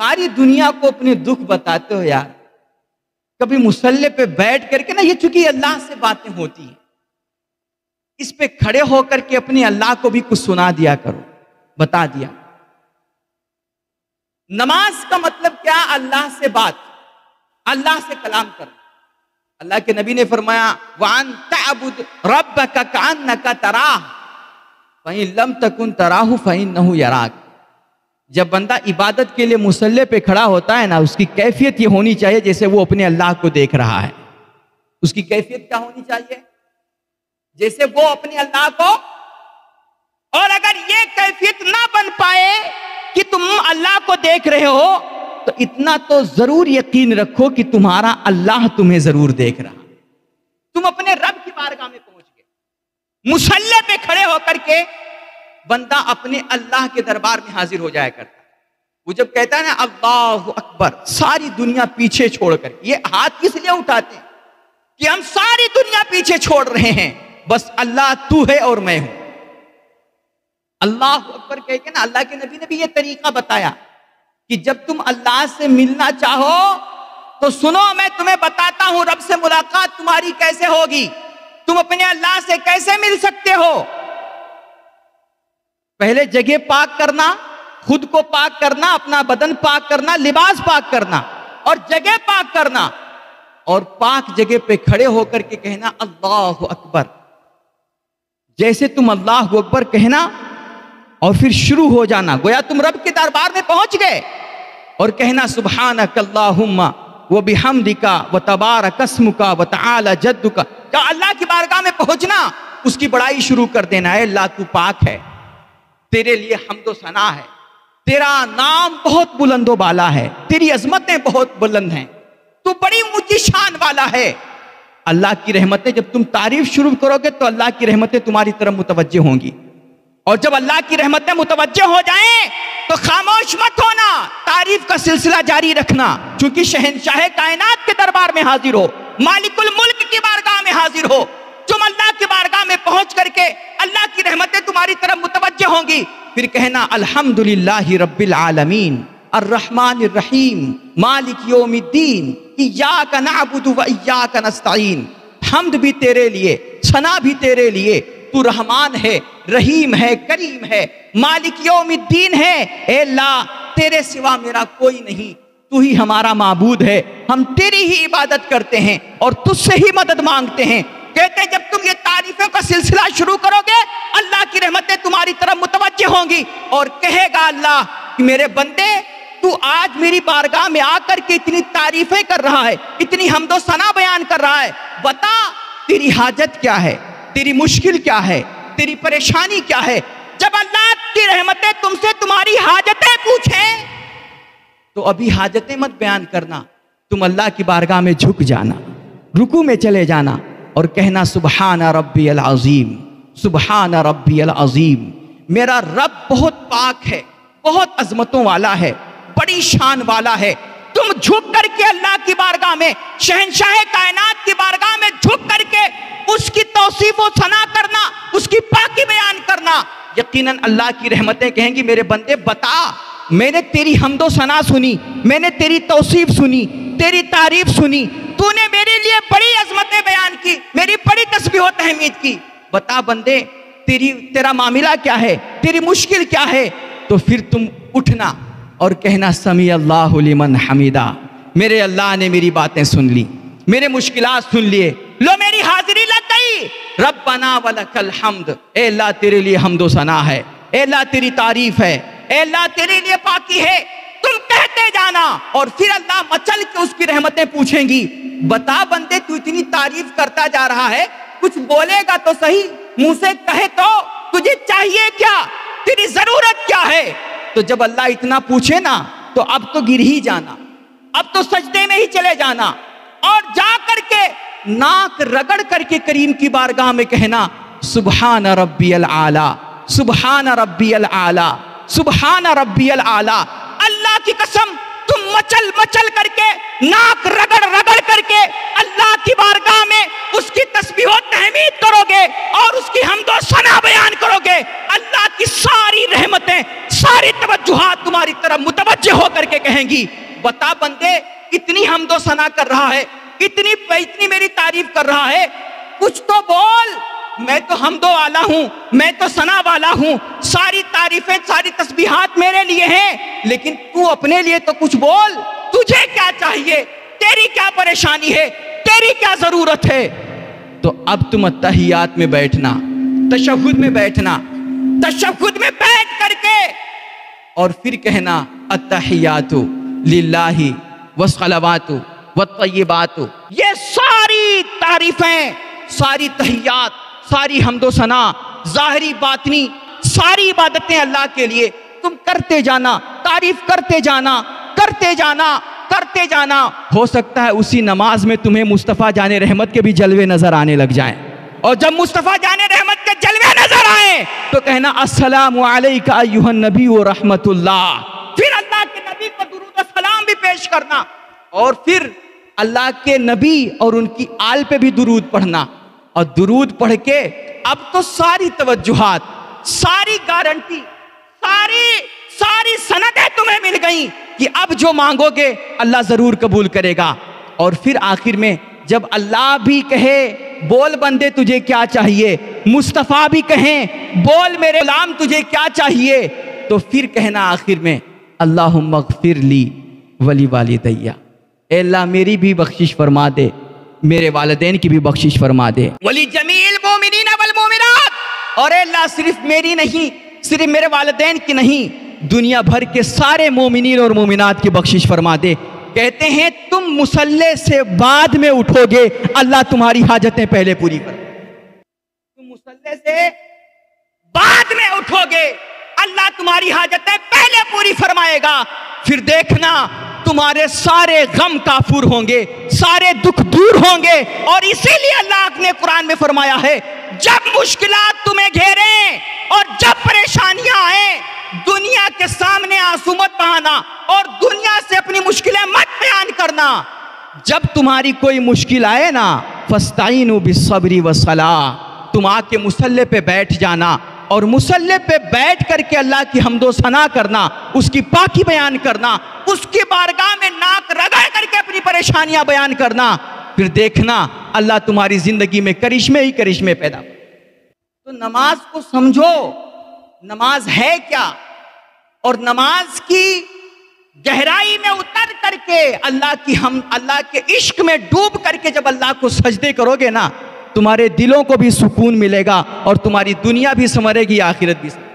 ساری دنیا کو اپنے دکھ بتاتے ہو یار، کبھی مصلی پہ بیٹھ کر کے نا، یہ چونکہ اللہ سے باتیں ہوتی ہیں، اس پہ کھڑے ہو کر کے اپنے اللہ کو بھی کچھ سنا دیا کرو، بتا دیا۔ نماز کا مطلب کیا؟ اللہ سے بات، اللہ سے کلام کرنا۔ اللہ کے نبی نے فرمایا وَأَن تَعْبُدْ رَبَّكَ كَأَنَّكَ تَرَاهُ فَإِن لَّمْ تَكُن تَرَاهُ فَإِنَّهُ يَرَاكَ۔ جب بندہ عبادت کے لیے مصلی پہ کھڑا ہوتا ہے نا، اس کی کیفیت یہ ہونی چاہیے جیسے وہ اپنے اللہ کو دیکھ رہا ہے۔ اس کی کیفیت کیا ہونی چاہیے؟ جیسے وہ اپنے اللہ کو، اور اگر یہ کیفیت نہ بن پائے کہ تم اللہ کو دیکھ رہے ہو تو اتنا تو ضرور یقین رکھو کہ تمہارا اللہ تمہیں ضرور دیکھ رہا۔ تم اپنے رب کی بارگاہ میں پہنچ گئے۔ مصلی پہ کھڑے ہو کر کے بندہ اپنے اللہ کے دربار میں حاضر ہو جایا کرتا ہے۔ وہ جب کہتا ہے نا اللہ اکبر، ساری دنیا پیچھے چھوڑ کر، یہ ہاتھ کس لیے اٹھاتے ہیں؟ کہ ہم ساری دنیا پیچھے چھوڑ رہے ہیں، بس اللہ تو ہے اور میں ہوں۔ اللہ اکبر کہہ کے نا، اللہ کے نبی نے بھی یہ طریقہ بتایا کہ جب تم اللہ سے ملنا چاہو تو سنو، میں تمہیں بتاتا ہوں رب سے ملاقات تمہاری کیسے ہوگی، تم اپنے اللہ سے کیسے مل سکتے ہو۔ پہلے جگہ پاک کرنا، خود کو پاک کرنا، اپنا بدن پاک کرنا، لباس پاک کرنا، اور جگہ پاک کرنا، اور پاک جگہ پہ کھڑے ہو کر کے کہنا اللہ اکبر۔ جیسے تم اللہ اکبر کہنا اور پھر شروع ہو جانا، گویا تم رب کے دربار میں پہنچ گئے، اور کہنا سبحانک اللہم وبحمدک وتبارک اسمک وتعالی جدک۔ کیا اللہ کی بارگاہ میں پہنچنا، اس کی بڑائی شروع کر دینا، اے اللہ تو پاک ہے، تیرے لیے حمد و ثنا ہے، تیرا نام بہت بلند و بالا ہے، تیری عظمتیں بہت بلند ہیں، تو بڑی اونچی شان والا ہے۔ اللہ کی رحمتیں، جب تم تعریف شروع کرو گے تو اللہ کی رحمتیں تمہاری طرف متوجہ ہوں گی، اور جب اللہ کی رحمتیں متوجہ ہو جائیں تو خاموش مت ہونا، تعریف کا سلسلہ جاری رکھنا، چونکہ شہنشاہ کائنات کے دربار میں حاضر ہو، مالک الملک کی بارگاہ میں حاضر ہو۔ تم اللہ کی بارگاہ میں پہنچ کر کے اللہ کی رحمتیں تمہاری طرف متوجہ ہوں گی، پھر کہنا الحمدللہ رب العالمین الرحمن الرحیم مالک یوم الدین ایاک نعبد و ایاک نستعین۔ حمد بھی تیرے لیے، ثنا بھی تیرے لیے، تو رحمان ہے، رحیم ہے، کریم ہے، مالک یوم الدین ہے۔ اے اللہ، تیرے سوا میرا کوئی نہیں، تو ہی ہمارا معبود ہے، ہم تیری ہی عبادت کرتے ہیں اور تجھ سے ہی مدد مانگتے ہیں۔ کہتے ہیں جب تم یہ تعریفوں کا سلسلہ شروع کرو گے، اللہ کی رحمتیں تمہاری طرف متوجہ ہوں گی، اور کہے گا اللہ کہ میرے بندے، تو آج میری بارگاہ میں آ کر کے اتنی تعریفیں کر رہا ہے، اتنی حمد و ثنا بیان کر رہا ہے، بتا تیری حاجت کیا ہے، تیری مشکل کیا ہے، تیری پریشانی کیا ہے۔ جب اللہ کی رحمتیں تم سے تمہاری حاجتیں پوچھیں تو ابھی حاجتیں مت بیان کرنا، تم اللہ کی بارگاہ میں جھک جانا، رکوع میں چلے جانا، اور کہنا سبحان ربی العظیم، سبحان ربی العظیم۔ میرا رب بہت پاک ہے، بہت عظمتوں والا ہے، بڑی شان والا ہے۔ تم جھک کر کے اللہ کی بارگاہ میں، شہنشاہ کائنات کی بارگاہ میں جھک کر کے اس کی توصیف و ثنا کرنا، اس کی پاکی بیان کرنا، یقیناً اللہ کی رحمتیں کہیں گی میرے بندے بتا، میں نے تیری حمد و ثنا سنی، میں نے تیری توصیف سنی، تیری تعریف سنی، تو نے میرے لیے بڑی عظمتیں بیان کی، میری بڑی تسبیح و تحمید کی، بتا بندے تیرا معاملہ کیا ہے، تیری مشکل کیا ہے۔ تو پھر تم اٹھنا اور کہنا سمیع اللہ لمن حمیدہ، میرے اللہ نے میری باتیں سن لی، میرے مشکلات سن لیے، لو میری حاضری لگ گئی۔ ربنا ولک الحمد، اے اللہ تیرے لیے حمد و ثنا ہے، اے اللہ تیری تعریف ہے، اے اللہ تیرے لیے پاکی ہے۔ تم کہتے جانا، اور پھر اللہ مچل کے اس کی رحمتیں پوچھیں گی، بتا بندے تو اتنی تعریف کرتا جا رہا ہے، کچھ بولے گا تو صحیح، منہ سے کہے تو تجھے چاہیے کیا، تیری ضرورت کیا ہے۔ تو جب اللہ اتنا پوچھے نا تو اب تو گر ہی جانا، اب تو سجدے میں ہی چلے جانا، اور جا کر کے ناک رگڑ کر کے کریم کی بارگاہ میں کہنا سبحان ربی العالی، سبحان ربی العالی، سبحان ربی العالی۔ اللہ کی قسم تم مچل مچل کر کے، ناک رگڑ رگڑ کر کے اللہ کی بارگاہ میں اس کی تسبیح و تحمید کرو گے اور اس کی حمد و ثنا بیان کرو گے، اللہ کی ساری رحمتیں، ساری توجہات تمہاری طرف متوجہ ہو کر کے کہیں گی بتا بندے اتنی حمد و ثنا کر رہا ہے، اتنی میری تعریف کر رہا ہے، کچھ تو بول، میں تو حمد والا ہوں، میں تو ثنا والا ہوں، ساری تعریفیں ساری تسبیحات میرے لیے ہیں، لیکن تو اپنے لیے تو کچھ بول، تجھے کیا چاہیے، تیری کیا پریشانی ہے، تیری کیا ضرورت ہے؟ تو اب تم اتحیات میں بیٹھنا، تشہد میں بیٹھنا، تشہد میں بیٹھ کر کے اور پھر کہنا التحیات للہ والصلوات والطیبات، یہ ساری تعریفیں، ساری تحیات، ساری حمد و ثنا، ظاہری باطنی ساری عبادتیں اللہ کے لیے تم کرتے جانا، تعریف کرتے جانا، کرتے جانا، کرتے جانا۔ ہو سکتا ہے اسی نماز میں تمہیں مصطفیٰ جان رحمت کے بھی جلوے نظر آنے لگ جائیں، اور جب مصطفیٰ جان رحمت کے جلوے نظر آئیں تو کہنا السلام علیک ایھا النبی و رحمت اللہ، پھر اللہ کے نبی کو درود و سلام بھی پیش کرنا، اور پھر اللہ کے نبی اور ان کی آل پہ بھی درود پڑھنا، اور درود پڑھ کے اب تو ساری توجہات، ساری گارنٹی، ساری سندیں تمہیں مل گئیں کہ اب جو مانگو گے اللہ ضرور قبول کرے گا۔ اور پھر آخر میں جب اللہ بھی کہے بول بندے تجھے کیا چاہیے، مصطفیٰ بھی کہیں بول میرے غلام تجھے کیا چاہیے، تو پھر کہنا آخر میں اللہم اغفر لی ولی والدیہ، اے اللہ میری بھی بخشش فرما دے، میرے والدین کی بھی بخشش فرما دے، ولی جمیع المومنین والمومنات، اور اے اللہ صرف میری نہیں، صرف میرے والدین کی نہیں، دنیا بھر کے سارے مومنین اور مومنات کی بخشش فرما دے۔ کہتے ہیں تم مصلی سے بعد میں اٹھو گے اللہ تمہاری حاجتیں پہلے پوری کر، تم مصلی سے بعد میں اٹھو گے اللہ تمہاری حاجتیں پہلے پوری فرمائے گا، پھر دیکھنا تمہارے سارے غم کافور ہوں گے، سارے دکھ دور ہوں گے۔ اور اسی لیے اللہ نے قرآن میں فرمایا ہے جب مشکلات تمہیں گھیریں اور جب پریشانیاں آئیں، دنیا کے سامنے آنسو مت بہانا اور دنیا سے اپنی مشکلیں مت بیان کرنا۔ جب تمہاری کوئی مشکل آئے نا فاستعینوا بالصبر والصلاۃ، تم آ کے مصلی پہ بیٹھ جانا، اور مصلی پہ بیٹھ کر کے اللہ کی حمد و ثنا کرنا، اس کی پاکی بیان کرنا، اس کی بارگاہ میں ناک رگڑ کر کے اپنی پریشانیاں بیان کرنا، پھر دیکھنا اللہ تمہاری زندگی میں کرشمے ہی کرشمے پیدا۔ تو نماز کو سمجھو، نماز ہے کیا، اور نماز کی گہرائی میں اتر کر کے اللہ کے عشق میں ڈوب کر کے جب اللہ کو سجدے کرو گے نا، تمہارے دلوں کو بھی سکون ملے گا اور تمہاری دنیا بھی سنورے گی، آخرت بھی سنورے گی۔